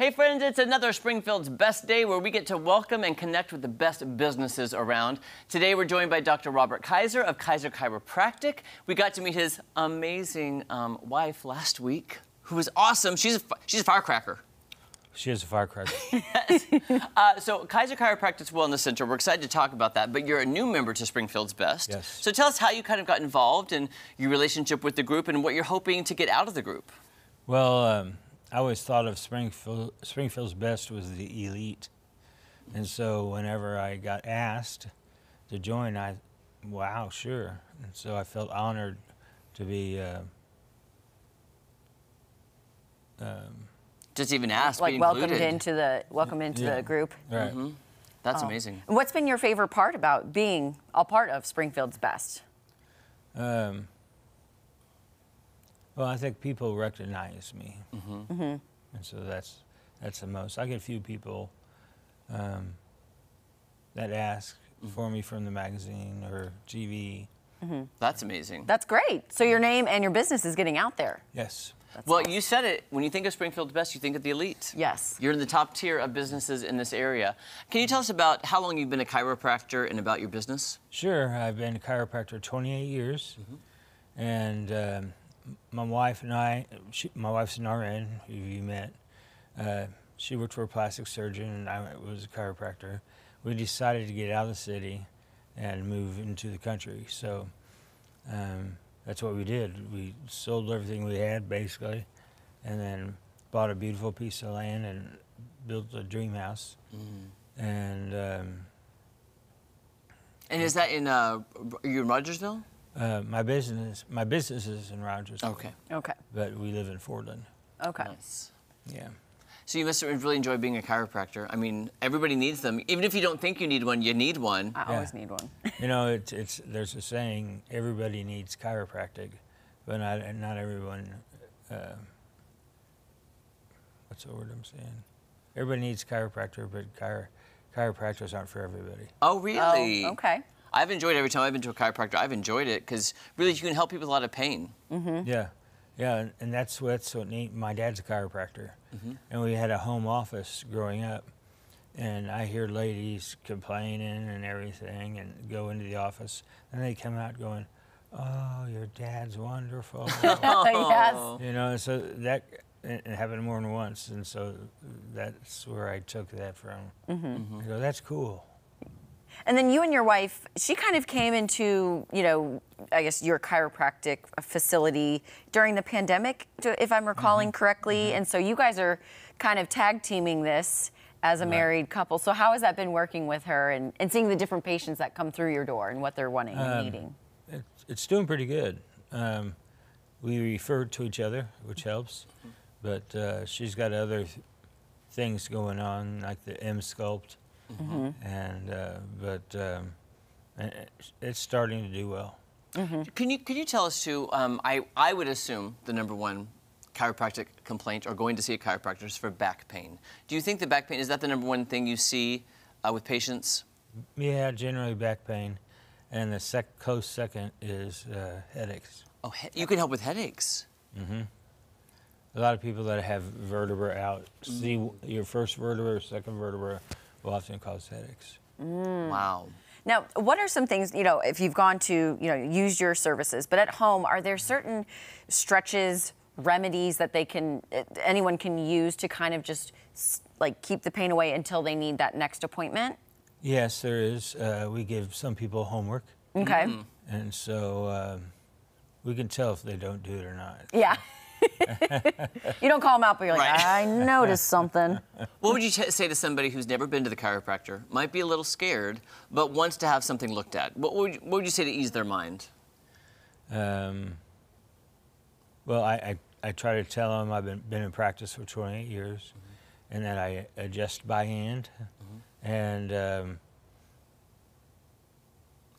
Hey friends, it's another Springfield's Best Day where we get to welcome and connect with the best businesses around. Today we're joined by Dr. Robert Kayser of Kayser Chiropractic. We got to meet his amazing wife last week, who was awesome. She's a firecracker. She is a firecracker. Yes. So Kayser Chiropractic's Wellness Center, we're excited to talk about that, but you're a new member to Springfield's Best. Yes. So tell us how you kind of got involved in your relationship with the group and what you're hoping to get out of the group. Well, I always thought of Springfield's Best was the elite. And so whenever I got asked to join, wow, sure. And so I felt honored to be Just even asked, like be welcomed included. into the group. right. Mm-hmm. That's amazing. What's been your favorite part about being a part of Springfield's Best? Well, I think people recognize me. Mm-hmm. Mm-hmm. And so that's the most. I get a few people that ask for me from the magazine or TV. Mm-hmm. That's amazing. That's great. So your name and your business is getting out there. Yes. Well, you said it. When you think of Springfield's Best, you think of the elite. Yes. You're in the top tier of businesses in this area. Can you tell us about how long you've been a chiropractor and about your business? Sure. I've been a chiropractor 28 years. Mm-hmm. And my wife and I, my wife's an RN, who you met. She worked for a plastic surgeon, and I was a chiropractor. We decided to get out of the city and move into the country. So that's what we did. We sold everything we had, basically, and then bought a beautiful piece of land and built a dream house. Mm. And is that in, are you in Rogersville? my business is in Rogers. Okay. Okay. But we live in Fordland. Okay. Nice. Yeah. So you must have really enjoyed being a chiropractor. I mean, everybody needs them. Even if you don't think you need one, you need one. I always need one. You know, there's a saying, everybody needs chiropractic, but not everyone, what's the word I'm saying? Everybody needs chiropractor, but chiropractors aren't for everybody. Oh, really? Oh, okay. I've enjoyed every time I've been to a chiropractor. I've enjoyed it because really you can help people with a lot of pain. Mm-hmm. Yeah. Yeah, and that's what's so neat. My dad's a chiropractor, and we had a home office growing up, and I hear ladies complaining and everything and go into the office, and they come out going, "Oh, your dad's wonderful." Yes. You know, so that it happened more than once, and so that's where I took that from. I go, that's cool. And then you and your wife, she kind of came into, you know, I guess your chiropractic facility during the pandemic, if I'm recalling correctly. And so you guys are kind of tag teaming this as a married couple. So how has that been working with her and seeing the different patients that come through your door and what they're wanting and needing? It's doing pretty good. We refer to each other, which helps, but she's got other things going on, like the M-Sculpt. And it's starting to do well. Can you tell us too? I would assume the #1 chiropractic complaint or going to see a chiropractor is for back pain. Do you think the back pain is that the #1 thing you see with patients? Yeah, generally back pain, and the close second is headaches. Oh, you can help with headaches. A lot of people that have vertebra out, see your first vertebra or second vertebra will often cause headaches. Wow. Now, what are some things, you know, if you've gone to, you know, use your services, but at home, are there certain stretches, remedies that anyone can use to kind of just like keep the pain away until they need that next appointment? Yes, there is. We give some people homework. Okay. And so we can tell if they don't do it or not. Yeah. You don't call them out, but you're like, Right. I noticed something. What would you say to somebody who's never been to the chiropractor, might be a little scared, but wants to have something looked at? What would you say to ease their mind? Well, I try to tell them I've been in practice for 28 years, and that I adjust by hand, and they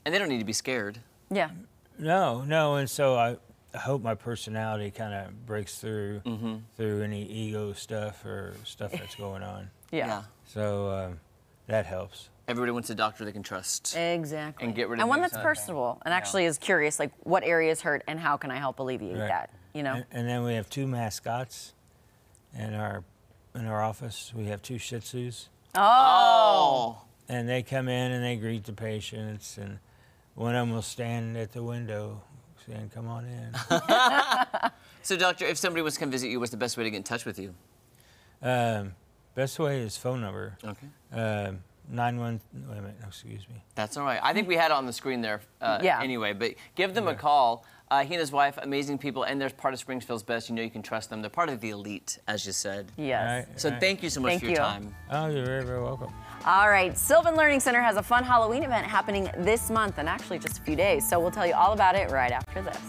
don't need to be scared. Yeah. no, and so I hope my personality kind of breaks through any ego stuff or stuff that's going on. Yeah. So that helps. Everybody wants a doctor they can trust. Exactly. And get rid of and one things that's that- personable and actually is curious, like what areas hurt and how can I help alleviate Right. that, you know? And then we have two mascots, and our in our office, we have 2 Shih Tzus. Oh. And they come in and they greet the patients, and one of them will stand at the window saying, "Come on in." So, doctor, if somebody was to come visit you, what's the best way to get in touch with you? Best way is phone number. Okay. 91. Wait a minute. No, excuse me. That's all right. I think we had it on the screen there Yeah. anyway, but give them a call. He and his wife, amazing people, and they're part of Springfield's best. You know you can trust them. They're part of the elite, as you said. Yes. Right. So thank you so much Thank for your you. time. Oh, you're very, very welcome. All right, Sylvan Learning Center has a fun Halloween event happening this month and actually just a few days. So we'll tell you all about it right after this.